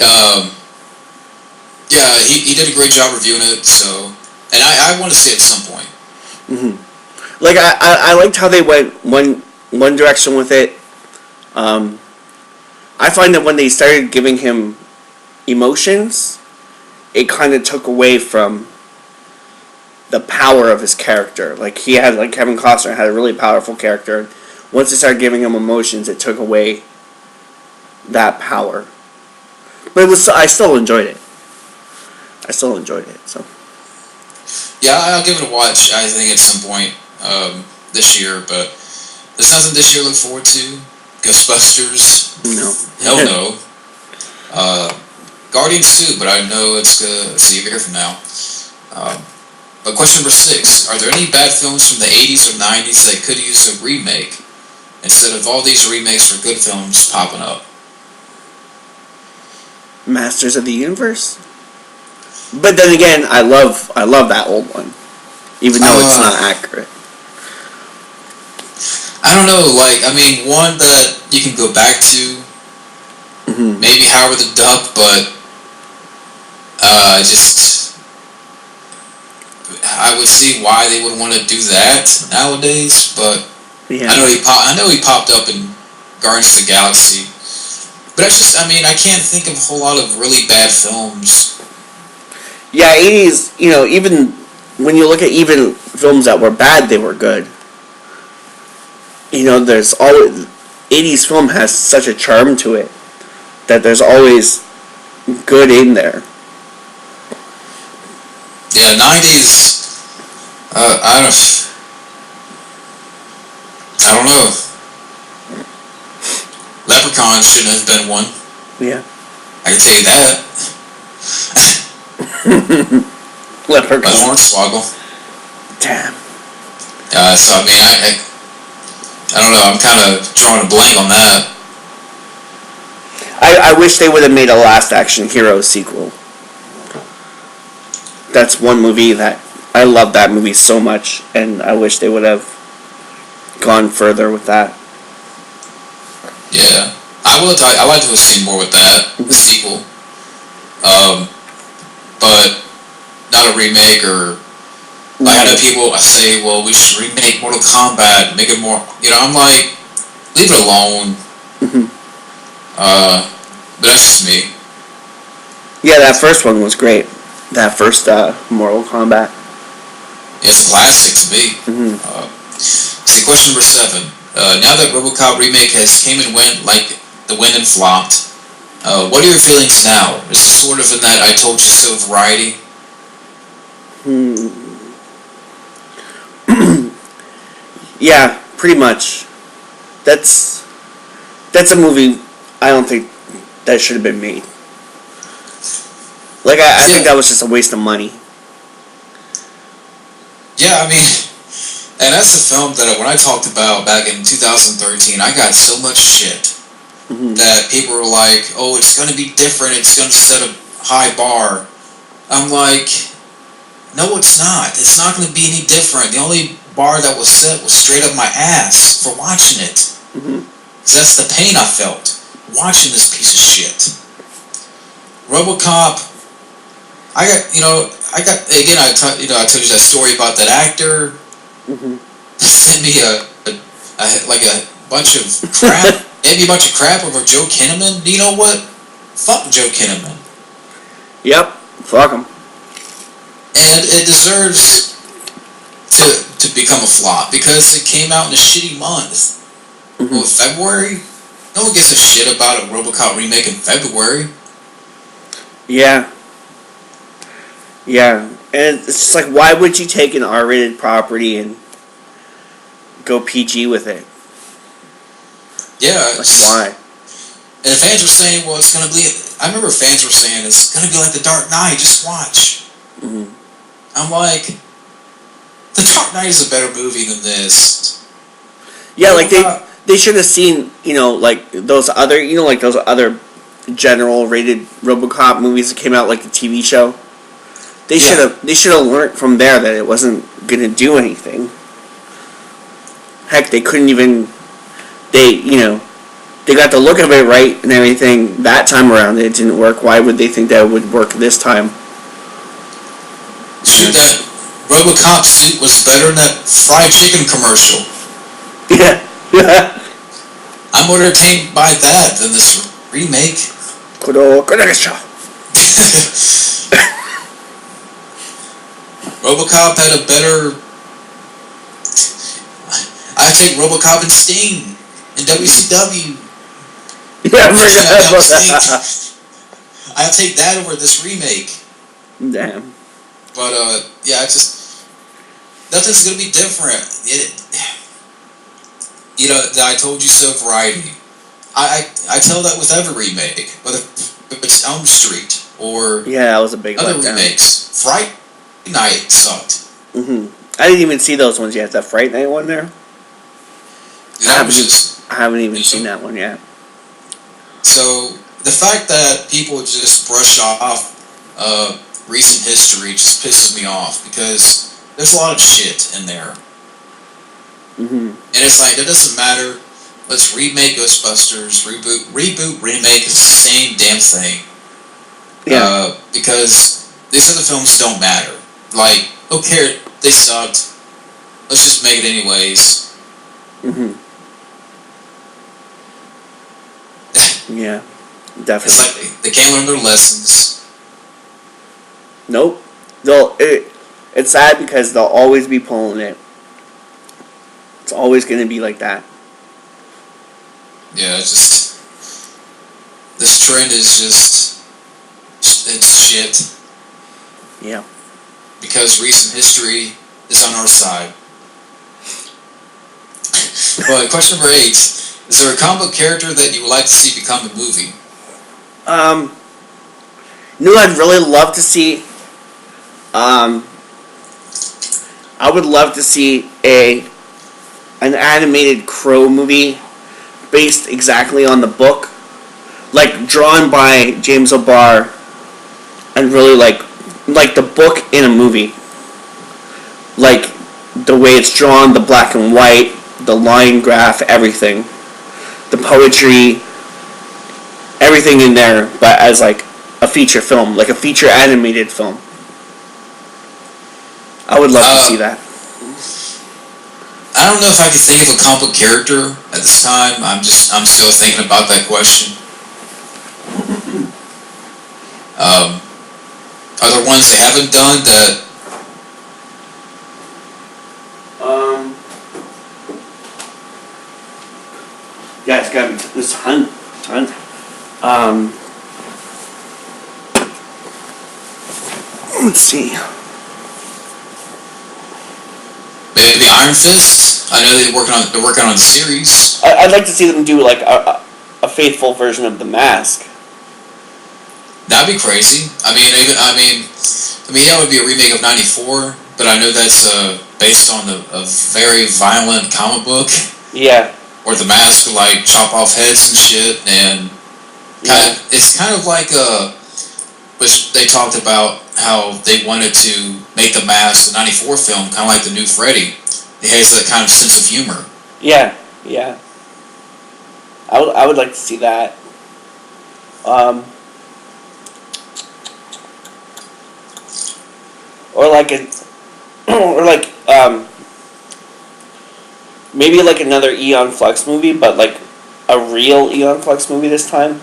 Um, yeah, he did a great job reviewing it. So, and I want to see it at some point. Like I liked how they went one direction with it. I find that when they started giving him emotions, it kind of took away from the power of his character. Like he had, like Kevin Costner had a really powerful character. Once they started giving him emotions, it took away that power. But it was, I still enjoyed it. So Yeah, I'll give it a watch. I think at some point this year, but there's nothing this year to look forward to. Ghostbusters? no, Hell no. Guardians 2, but I know it's a year from now. But question number 6: are there any bad films from the 80s or 90s that could use a remake instead of all these remakes for good films popping up? Masters of the Universe. But then again, I love that old one, even though it's not accurate. I don't know, like, I mean, one that you can go back to, maybe Howard the Duck, but I would see why they would want to do that nowadays, but Yeah. I know he popped up in Guardians of the Galaxy, but it's just, I mean, I can't think of a whole lot of really bad films. Yeah, 80s, even when you look at even films that were bad, they were good. There's always, 80s film has such a charm to it that there's always good in there. Yeah, 90s, I don't know. Leprechaun shouldn't have been one. Yeah. I can tell you that. Leprechaun. By Hornswoggle. Damn. So, I mean, I don't know, I'm kind of drawing a blank on that. I wish they would have made a Last Action Hero sequel. That's one movie that I love that movie so much, and I wish they would have gone further with that. Yeah, I'd like to have seen more with that, the sequel. But not a remake, or like, I know people say, well, we should remake Mortal Kombat, make it more, I'm like, leave it alone. But that's just me. Yeah, that first one was great. That first Mortal Kombat. It's a classic to me. See, question number 7. Now that RoboCop remake has came and went like the wind and flopped, what are your feelings now? Is it sort of in that I told you so variety? Yeah, pretty much. That's a movie I don't think that should have been made. Like, I think that was just a waste of money. Yeah, I mean, and that's a film that when I talked about back in 2013, I got so much shit that people were like, oh, it's going to be different, it's going to set a high bar. I'm like, no, it's not. It's not going to be any different. The only bar that was set was straight up my ass for watching it. Because that's the pain I felt watching this piece of shit. RoboCop, I told you that story about that actor. Sent me a bunch of crap. Maybe a bunch of crap over Joe Kinnaman. You know what? Fuck Joe Kinnaman. Yep, fuck him. And it deserves to become a flop because it came out in a shitty month. February? No one gives a shit about a RoboCop remake in February. Yeah. Yeah. And it's just like, why would you take an R-rated property and go PG with it? Yeah. Like, why? And the fans were saying, well, it's going to be... I remember fans were saying, it's going to be like The Dark Knight, just watch. I'm like, The Dark Knight is a better movie than this. Yeah, like, they should have seen, like, those other, those other general rated RoboCop movies that came out, like the TV show. They should have learned from there that it wasn't going to do anything. Heck, they couldn't even... they got the look of it right and everything that time around. It didn't work. Why would they think that it would work this time? Shoot, that RoboCop suit was better than that fried chicken commercial. Yeah. I'm more entertained by that than this remake. RoboCop had a better... I take RoboCop and Sting in WCW. Yeah, I take that over this remake. Damn. But yeah, it's just nothing's gonna be different. You know, the I told you so variety. I tell that with every remake, whether it's Elm Street or yeah, that was a big other letdown. remakes. Fright Night sucked. I didn't even see those ones yet. That Fright Night one there. I haven't even seen that one yet. So the fact that people just brush off recent history just pisses me off, because there's a lot of shit in there. And it's like, it doesn't matter. Let's remake Ghostbusters, reboot, remake. It's the same damn thing. Yeah. Because these other films don't matter. Like, who cares? They sucked. Let's just make it anyways. Yeah, definitely. It's like they can't learn their lessons. Nope. It's sad because they'll always be pulling it. It's always going to be like that. Yeah, just... This trend is just... It's shit. Yeah. Because recent history is on our side. Well, question number 8. Is there a comic book character that you would like to see become a movie? You know, I'd really love to see... I would love to see an animated Crow movie based exactly on the book, like drawn by James O'Barr, and really like the book in a movie, like the way it's drawn, the black and white, the line graph, everything, the poetry, everything in there, but as like a feature film, like a feature animated film. I would love to see that. I don't know if I can think of a comic book character at this time. I'm still thinking about that question. Are there ones they haven't done that? Yeah, it's gotta be this ton. Let's see. Maybe Iron Fist. I know they're working on a series. I'd like to see them do like a faithful version of The Mask. That'd be crazy. I mean, that would be a remake of '94, but I know that's based on a very violent comic book. Yeah. Where the Mask would like chop off heads and shit, and it's kind of like which they talked about how they wanted to make the Mask, the '94 film, kind of like the new Freddy. It has that kind of sense of humor. Yeah. I would like to see that. Maybe like another Eon Flux movie, but like a real Eon Flux movie this time.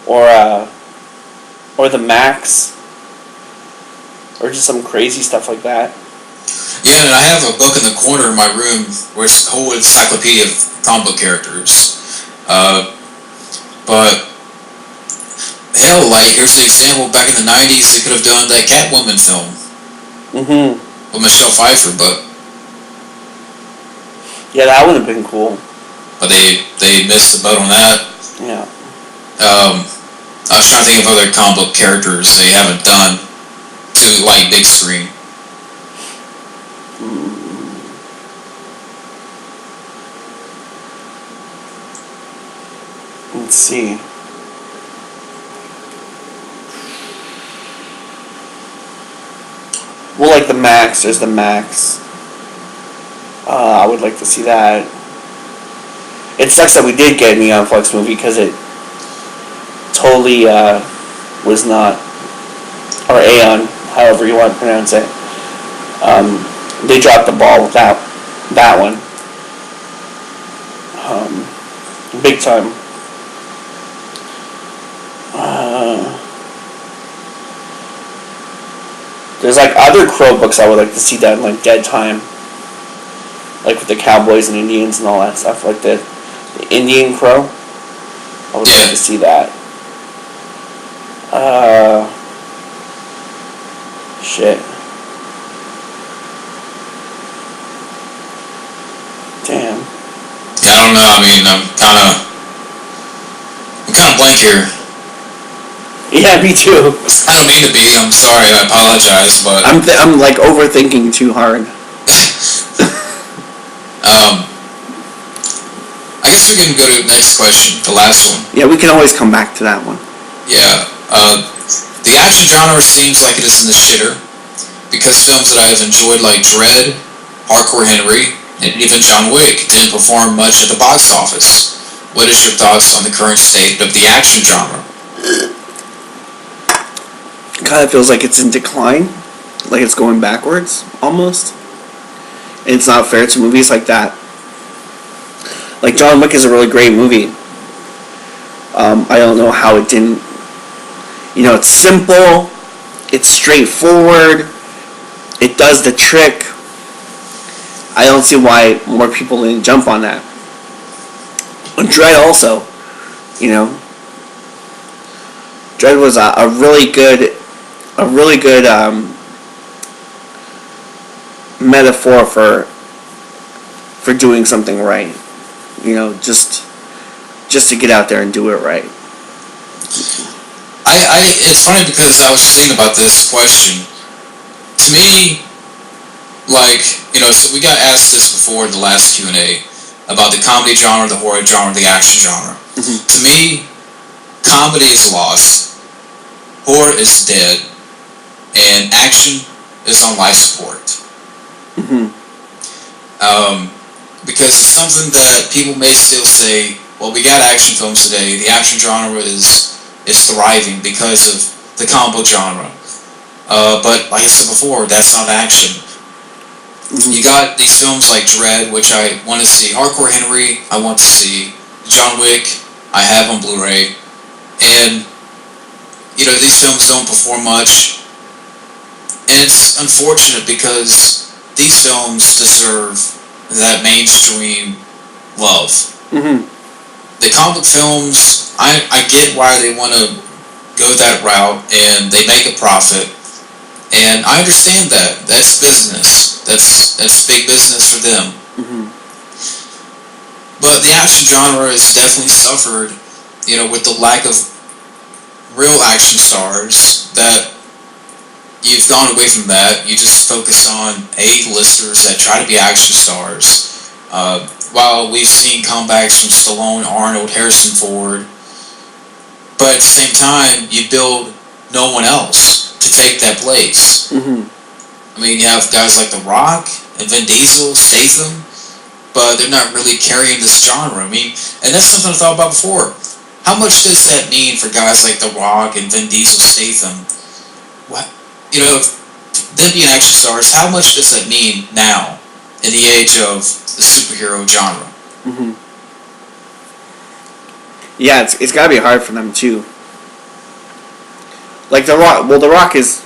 Or the Max. Or just some crazy stuff like that. Yeah, and I have a book in the corner of my room where it's a whole encyclopedia of comic book characters. But hell, like, here's an example. Back in the '90s, they could have done that Catwoman film. With Michelle Pfeiffer, but yeah, that would have been cool. But they missed the boat on that. Yeah. I was trying to think of other comic book characters they haven't done to like big screen. Let's see. Well, like the Max, there's the Max. I would like to see that. it sucks that we did get an Eon Flux movie because it totally was not, or Aeon, however you want to pronounce it. They dropped the ball with that one. Big time. There's like other Crow books I would like to see done, like Dead Time, like with the cowboys and Indians and all that stuff, like the Indian Crow. I would like to see that. Shit. Damn. Yeah, I don't know. I mean, I'm kind of blank here. Yeah, me too. I don't mean to be. I'm sorry. I apologize, but I'm like overthinking too hard. I guess we can go to the next question, the last one. Yeah, we can always come back to that one. Yeah. The action genre seems like it is in the shitter because films that I have enjoyed like Dredd, Hardcore Henry, and even John Wick didn't perform much at the box office. What is your thoughts on the current state of the action genre? It kind of feels like it's in decline, like it's going backwards, almost. And it's not fair to movies like that. Like, John Wick is a really great movie. I don't know how it didn't... You know, it's simple, it's straightforward, it does the trick. I don't see why more people didn't jump on that. And Dredd also, you know. Dredd was a really good metaphor for doing something right. You know, just to get out there and do it right. It's funny because I was thinking about this question. To me, like, you know, so we got asked this before in the last Q&A about the comedy genre, the horror genre, the action genre. Mm-hmm. To me, comedy is lost, horror is dead, and action is on life support. Mm-hmm. Because it's something that people may still say, well, we got action films today, the action genre is thriving because of the comic book genre. But like I said before, that's not action. Mm-hmm. You got these films like Dredd, which I want to see. Hardcore Henry, I want to see. John Wick, I have on Blu-ray. And, you know, these films don't perform much. And it's unfortunate because these films deserve that mainstream love. Mm-hmm. The comic book films, I get why they want to go that route and they make a profit. And I understand that. That's business. That's big business for them. Mm-hmm. But the action genre has definitely suffered, you know, with the lack of real action stars, that you've gone away from that. You just focus on A-listers that try to be action stars. While we've seen comebacks from Stallone, Arnold, Harrison Ford, but at the same time, you build no one else to take that place. Mm-hmm. I mean, you have guys like The Rock and Vin Diesel, Statham, but they're not really carrying this genre. I mean, and that's something I thought about before. How much does that mean for guys like The Rock and Vin Diesel, Statham? What, you know, them being action stars, how much does that mean now in the age of the superhero genre? Mm-hmm. Yeah, it's got to be hard for them too. Like The Rock, well, The Rock is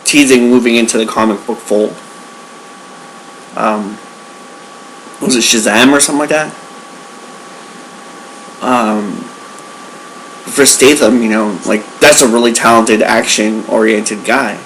teasing moving into the comic book fold. Was it Shazam or something like that? For Statham, you know, like, that's a really talented action-oriented guy.